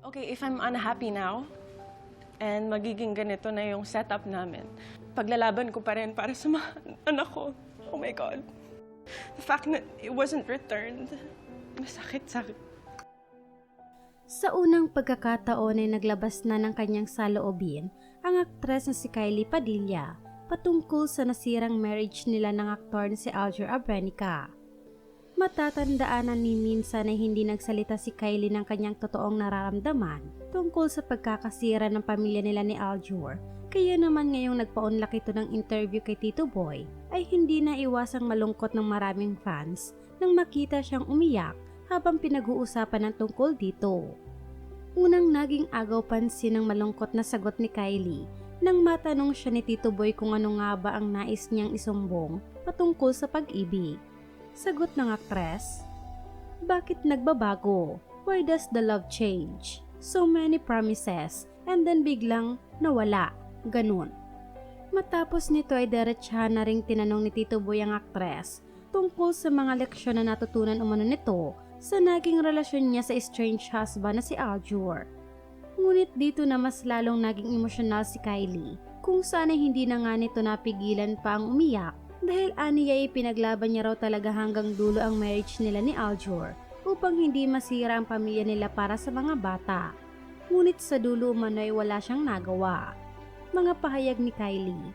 Okay, if I'm unhappy now, and magiging ganito na yung setup namin, paglalaban ko pa rin para sa mga anak ko. Oh my God. The fact that it wasn't returned, masakit. Sa unang pagkakataon ay naglabas na ng kanyang saloobin ang aktres na si Kylie Padilla patungkol sa nasirang marriage nila ng aktor na si Aljur Abrenica. Matatandaan na ni minsan ay hindi nagsalita si Kylie ng kanyang totoong nararamdaman tungkol sa pagkakasira ng pamilya nila ni Aljur. Kaya naman ngayong nagpaunlak ito ng interview kay Tito Boy ay hindi na iwasang malungkot ng maraming fans nang makita siyang umiyak habang pinag-uusapan ng tungkol dito. Unang naging agaw pansin ng malungkot na sagot ni Kylie nang matanong siya ni Tito Boy kung ano nga ba ang nais niyang isumbong patungkol sa pag-ibig. Sagot ng aktres, "Bakit nagbabago? Why does the love change? So many promises and then biglang nawala." Ganun. Matapos nito ay diretsahan na ring tinanong ni Tito Boy ang aktres tungkol sa mga leksyon na natutunan umano nito sa naging relasyon niya sa estranged husband na si Aljur. Ngunit dito na mas lalong naging emosyonal si Kylie kung saan ay hindi na nga nito napigilan pa ang umiyak dahil aniya ay pinaglaban niya raw talaga hanggang dulo ang marriage nila ni Aljur upang hindi masira ang pamilya nila para sa mga bata. Ngunit sa dulo umano ay wala siyang nagawa. Mga pahayag ni Kylie,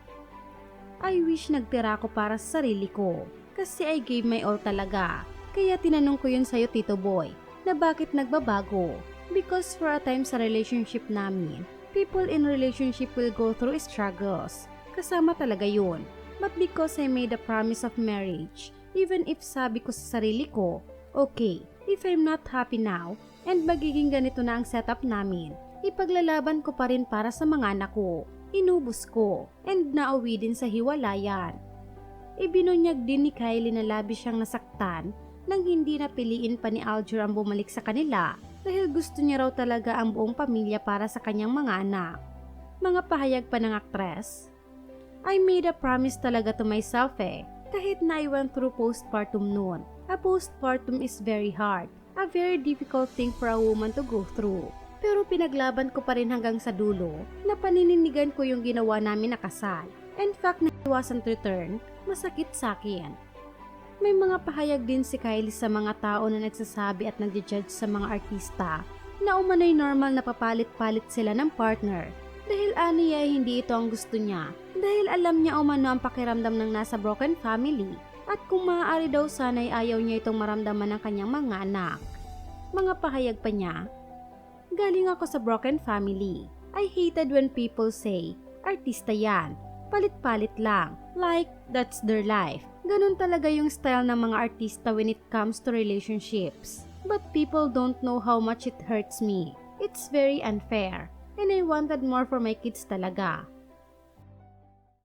"I wish nagtira ko para sa sarili ko kasi I gave my all talaga. Kaya tinanong ko yun sa'yo, Tito Boy, na bakit nagbabago? Because for a time sa relationship namin, people in relationship will go through struggles. Kasama talaga yun. But because I made a promise of marriage, even if sabi ko sa sarili ko, okay, if I'm not happy now, and magiging ganito na ang setup namin, ipaglalaban ko pa rin para sa mga anak ko. Inubos ko, and nauwi din sa hiwalayan." Ibinunyag din ni Kylie na labis siyang nasaktan nang hindi napiliin pa ni Aljur ang bumalik sa kanila dahil gusto niya raw talaga ang buong pamilya para sa kanyang mga anak. Mga pahayag pa ng aktres, "I made a promise talaga to myself kahit na I went through postpartum noon. A postpartum is very hard, a very difficult thing for a woman to go through. Pero pinaglaban ko pa rin hanggang sa dulo na panininigan ko yung ginawa namin na kasal. In fact, na it wasn't returned, masakit sa akin." May mga pahayag din si Kylie sa mga tao na nagsasabi at nagja-judge sa mga artista na umano'y normal na papalit-palit sila ng partner dahil aniya ay hindi ito ang gusto niya dahil alam niya umano ang pakiramdam ng nasa broken family at kung maaari daw sana'y ayaw niya itong maramdaman ng kanyang mga anak. Mga pahayag pa niya, "Galing ako sa broken family. I hated when people say, artista yan, palit-palit lang, like that's their life. Ganun talaga yung style ng mga artista when it comes to relationships. But people don't know how much it hurts me. It's very unfair. And I wanted more for my kids talaga.